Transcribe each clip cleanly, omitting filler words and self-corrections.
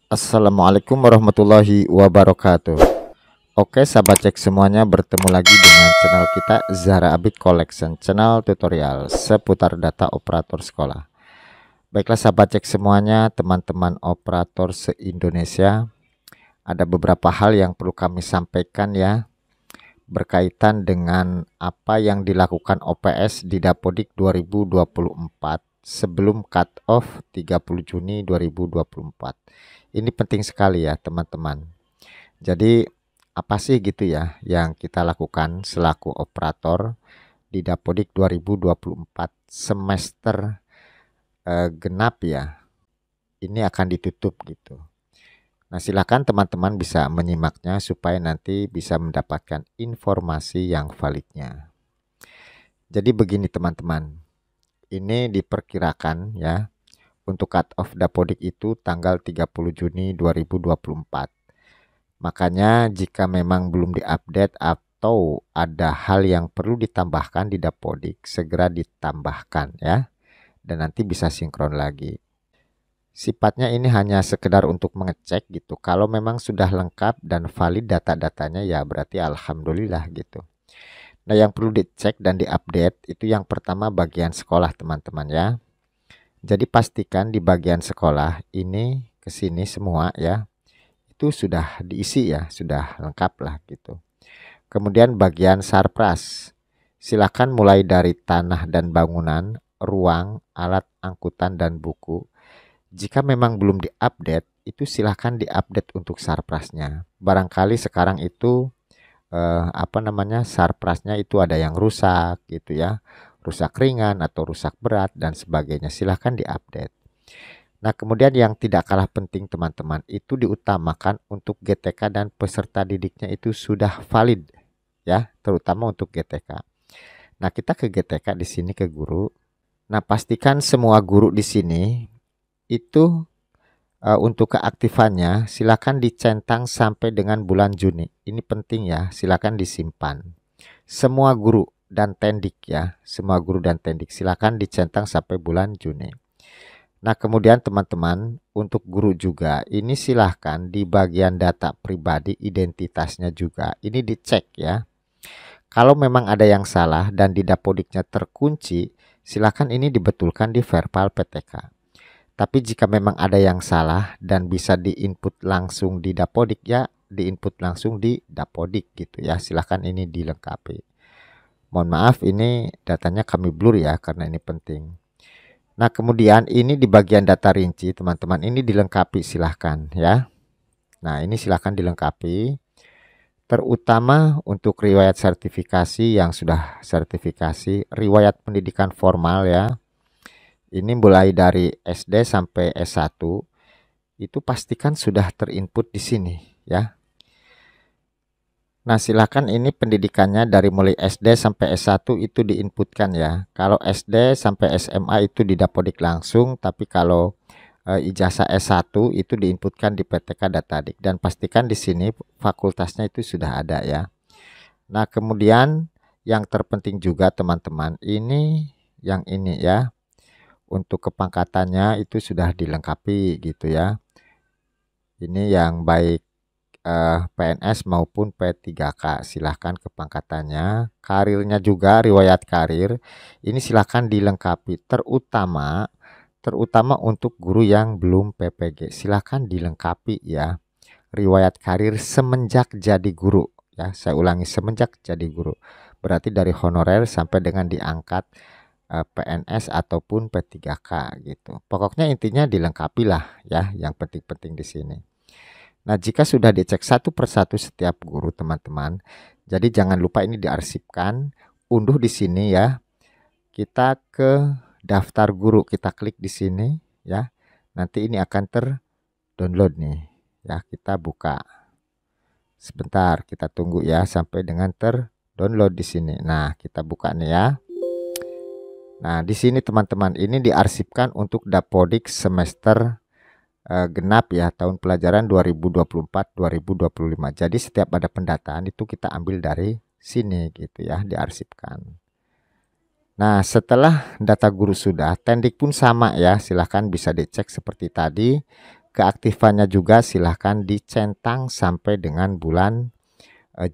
Assalamualaikum warahmatullahi wabarakatuh. Oke, sahabat cek semuanya, bertemu lagi dengan channel kita Zahra Abid Collection, channel tutorial seputar data operator sekolah. Baiklah sahabat cek semuanya, teman-teman operator se-Indonesia, ada beberapa hal yang perlu kami sampaikan ya, berkaitan dengan apa yang dilakukan OPS di Dapodik 2024 sebelum cut off 30 Juni 2024. Ini penting sekali ya teman-teman. Jadi apa sih gitu ya yang kita lakukan selaku operator di Dapodik 2024 semester genap ya. Ini akan ditutup gitu. Nah, silakan teman-teman bisa menyimaknya supaya nanti bisa mendapatkan informasi yang validnya. Jadi begini teman-teman. Ini diperkirakan ya untuk cut off Dapodik itu tanggal 30 Juni 2024. Makanya jika memang belum diupdate atau ada hal yang perlu ditambahkan di Dapodik, segera ditambahkan ya. Dan nanti bisa sinkron lagi. Sifatnya ini hanya sekedar untuk mengecek gitu. Kalau memang sudah lengkap dan valid data-datanya ya berarti alhamdulillah gitu. Nah, yang perlu dicek dan diupdate itu yang pertama bagian sekolah teman-teman ya. Jadi pastikan di bagian sekolah ini ke sini semua ya. Itu sudah diisi ya, sudah lengkap lah gitu. Kemudian bagian sarpras. Silakan mulai dari tanah dan bangunan, ruang, alat angkutan dan buku. Jika memang belum diupdate, itu silakan diupdate untuk sarprasnya. Barangkali sekarang itu sarprasnya itu ada yang rusak gitu ya, rusak ringan atau rusak berat dan sebagainya, silahkan diupdate. Nah, kemudian yang tidak kalah penting teman-teman, itu diutamakan untuk GTK dan peserta didiknya itu sudah valid ya, terutama untuk GTK. Nah, kita ke GTK di sini ke guru. Nah, pastikan semua guru di sini itu untuk keaktifannya silakan dicentang sampai dengan bulan Juni. Ini penting ya, silakan disimpan. Semua guru dan tendik ya, semua guru dan tendik silakan dicentang sampai bulan Juni. Nah, kemudian teman-teman, untuk guru juga ini silahkan di bagian data pribadi identitasnya juga ini dicek ya. Kalau memang ada yang salah dan di Dapodiknya terkunci, silakan ini dibetulkan di verbal PTK. Tapi jika memang ada yang salah dan bisa diinput langsung di Dapodik ya, diinput langsung di Dapodik gitu ya. Silahkan ini dilengkapi. Mohon maaf ini datanya kami blur ya karena ini penting. Nah, kemudian ini di bagian data rinci teman-teman ini dilengkapi silahkan ya. Nah, ini silahkan dilengkapi. Terutama untuk riwayat sertifikasi yang sudah sertifikasi, riwayat pendidikan formal ya. Ini mulai dari SD sampai S1 itu pastikan sudah terinput di sini ya. Nah, silakan ini pendidikannya dari mulai SD sampai S1 itu diinputkan ya. Kalau SD sampai SMA itu di Dapodik langsung, tapi kalau ijazah S1 itu diinputkan di PTK Datadik dan pastikan di sini fakultasnya itu sudah ada ya. Nah, kemudian yang terpenting juga teman-teman, ini yang ini ya. Untuk kepangkatannya itu sudah dilengkapi gitu ya. Ini yang baik PNS maupun P3K, silahkan kepangkatannya. Karirnya juga riwayat karir ini silahkan dilengkapi, terutama untuk guru yang belum PPG silahkan dilengkapi ya. Riwayat karir semenjak jadi guru ya, saya ulangi semenjak jadi guru, berarti dari honorer sampai dengan diangkat PNS ataupun P3K gitu. Pokoknya intinya dilengkapi lah ya, yang penting-penting di sini. Nah, jika sudah dicek satu persatu setiap guru teman-teman, jadi jangan lupa ini diarsipkan, unduh di sini ya. Kita ke daftar guru, kita klik di sini ya. Nanti ini akan terdownload nih ya. Kita buka. Sebentar, kita tunggu ya sampai dengan terdownload di sini. Nah, kita buka nih ya. Nah, di sini teman-teman ini diarsipkan untuk Dapodik semester genap ya, tahun pelajaran 2024-2025. Jadi setiap ada pendataan itu kita ambil dari sini gitu ya, diarsipkan. Nah, setelah data guru sudah, tendik pun sama ya, silahkan bisa dicek seperti tadi. keaktifannya juga silahkan dicentang sampai dengan bulan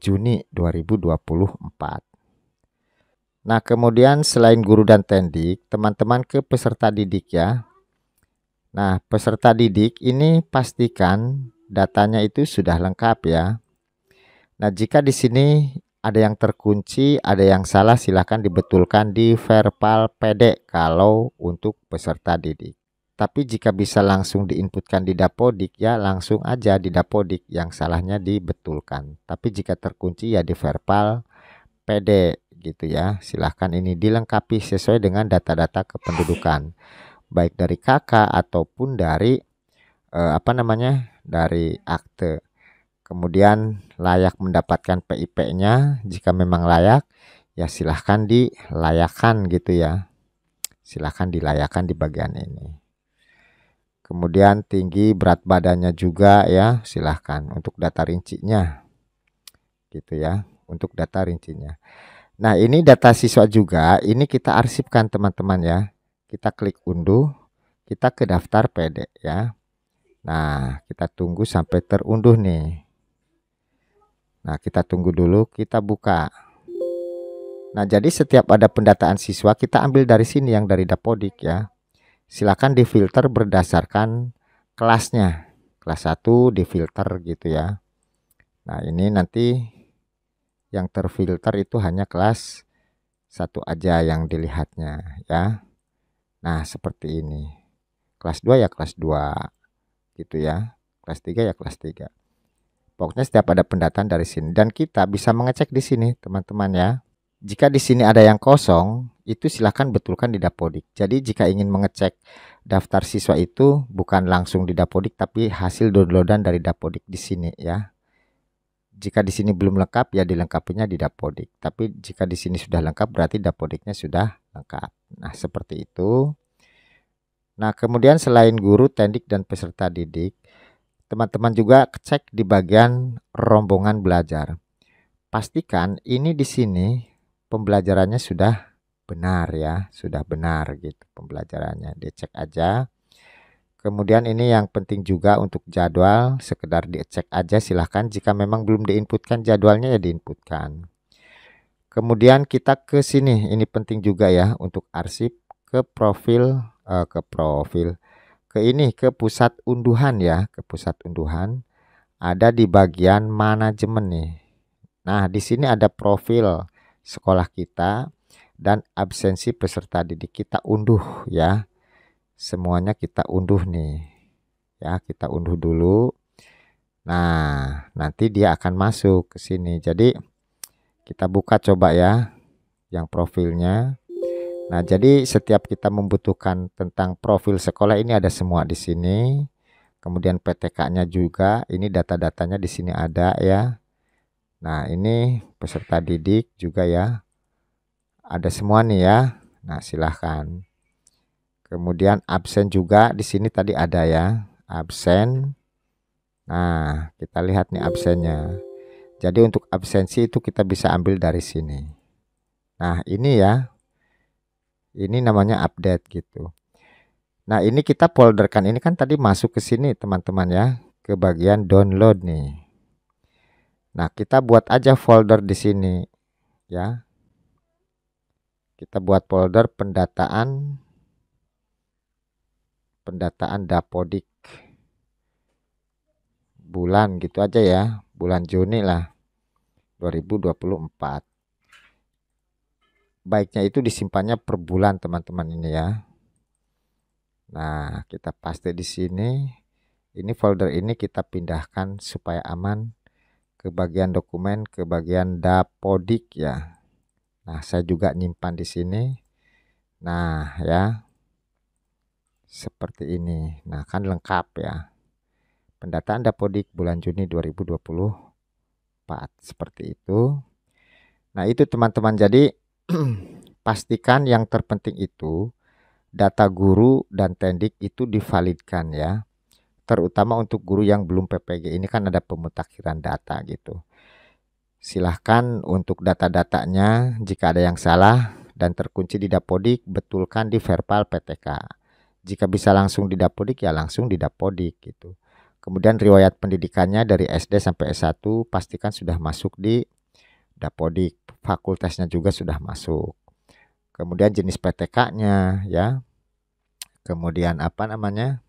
Juni 2024. Nah, kemudian selain guru dan tendik, teman-teman ke peserta didik ya. Nah, peserta didik ini pastikan datanya itu sudah lengkap ya. Nah, jika di sini ada yang terkunci, ada yang salah, silahkan dibetulkan di verbal PD kalau untuk peserta didik. Tapi jika bisa langsung diinputkan di Dapodik ya langsung aja di Dapodik, yang salahnya dibetulkan. Tapi jika terkunci ya di verbal PD gitu ya. Silahkan ini dilengkapi sesuai dengan data-data kependudukan, baik dari kakak ataupun dari dari akte. Kemudian layak mendapatkan PIP-nya, jika memang layak ya silahkan dilayakan gitu ya. Silahkan dilayakan di bagian ini. Kemudian tinggi berat badannya juga ya, silahkan untuk data rincinya gitu ya, untuk data rincinya. Nah, ini data siswa juga, ini kita arsipkan teman-teman ya. Kita klik unduh, kita ke daftar PD ya. Nah, kita tunggu sampai terunduh nih. Nah, kita tunggu dulu, kita buka. Nah, jadi setiap ada pendataan siswa, kita ambil dari sini yang dari Dapodik ya. Silakan difilter berdasarkan kelasnya. Kelas 1 difilter gitu ya. Nah, ini nanti yang terfilter itu hanya kelas 1 aja yang dilihatnya ya. Nah, seperti ini. Kelas 2 ya kelas 2 gitu ya. Kelas 3 ya kelas 3. Pokoknya setiap ada pendataan dari sini dan kita bisa mengecek di sini, teman-teman ya. Jika di sini ada yang kosong, itu silahkan betulkan di Dapodik. Jadi jika ingin mengecek daftar siswa itu bukan langsung di Dapodik tapi hasil downloadan dari Dapodik di sini ya. Jika di sini belum lengkap ya dilengkapinya di Dapodik. Tapi jika di sini sudah lengkap berarti Dapodiknya sudah lengkap. Nah, seperti itu. Nah, kemudian selain guru, tendik dan peserta didik, teman-teman juga cek di bagian rombongan belajar. Pastikan ini di sini pembelajarannya sudah benar ya, sudah benar gitu pembelajarannya. Dicek aja. Kemudian ini yang penting juga untuk jadwal, sekedar dicek aja silahkan. Jika memang belum diinputkan jadwalnya ya diinputkan. Kemudian kita ke sini, ini penting juga ya untuk arsip ke profil, ke pusat unduhan ya, ke pusat unduhan. Ada di bagian manajemen nih. Nah, di sini ada profil sekolah kita dan absensi peserta didik, kita unduh ya. Semuanya kita unduh nih ya, kita unduh dulu. Nah, nanti dia akan masuk ke sini. Jadi kita buka coba ya yang profilnya. Nah, jadi setiap kita membutuhkan tentang profil sekolah ini ada semua di sini. Kemudian PTK-nya juga, ini data-datanya di sini ada ya. Nah, ini peserta didik juga ya. Ada semua nih ya. Nah, silahkan. Kemudian absen juga di sini tadi ada ya, absen. Nah, kita lihat nih absennya. Jadi untuk absensi itu kita bisa ambil dari sini. Nah, ini ya. Ini namanya update gitu. Nah, ini kita folderkan, ini kan tadi masuk ke sini teman-teman ya, ke bagian download nih. Nah, kita buat aja folder di sini ya. Kita buat folder pendataan Dapodik bulan gitu aja ya, bulan Juni lah 2024. Baiknya itu disimpannya per bulan teman-teman ini ya. Nah, kita paste di sini. Ini folder ini kita pindahkan supaya aman ke bagian dokumen, ke bagian Dapodik ya. Nah, saya juga nyimpan di sini. Nah, ya. Seperti ini. Nah, kan lengkap ya. Pendataan Dapodik bulan Juni 2024 seperti itu. Nah, itu teman-teman. Jadi pastikan yang terpenting itu data guru dan tendik itu divalidkan ya. Terutama untuk guru yang belum PPG, ini kan ada pemutakhiran data gitu. Silahkan untuk data-datanya jika ada yang salah dan terkunci di Dapodik, betulkan di verbal PTK. Jika bisa langsung di Dapodik ya langsung di Dapodik gitu. Kemudian riwayat pendidikannya dari SD sampai S1 pastikan sudah masuk di Dapodik. Fakultasnya juga sudah masuk. Kemudian jenis PTK-nya ya. Kemudian apa namanya?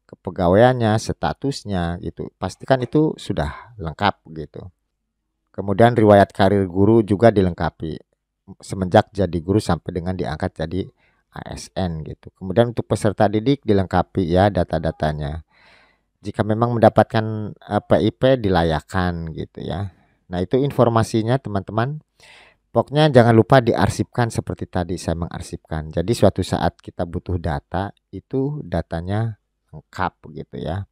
Kepegawaiannya, statusnya gitu. Pastikan itu sudah lengkap gitu. Kemudian riwayat karir guru juga dilengkapi. Semenjak jadi guru sampai dengan diangkat jadi ASN gitu. Kemudian untuk peserta didik dilengkapi ya data-datanya. Jika memang mendapatkan PIP dilayakan gitu ya. Nah, itu informasinya teman-teman. Pokoknya jangan lupa diarsipkan seperti tadi saya mengarsipkan. Jadi suatu saat kita butuh data, itu datanya lengkap gitu ya.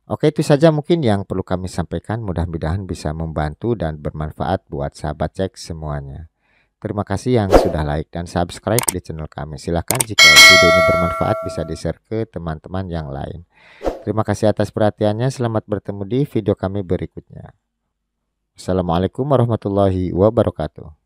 Oke, itu saja mungkin yang perlu kami sampaikan. Mudah-mudahan bisa membantu dan bermanfaat buat sahabat cek semuanya. Terima kasih yang sudah like dan subscribe di channel kami. Silahkan jika video ini bermanfaat bisa di-share ke teman-teman yang lain. Terima kasih atas perhatiannya. Selamat bertemu di video kami berikutnya. Assalamualaikum warahmatullahi wabarakatuh.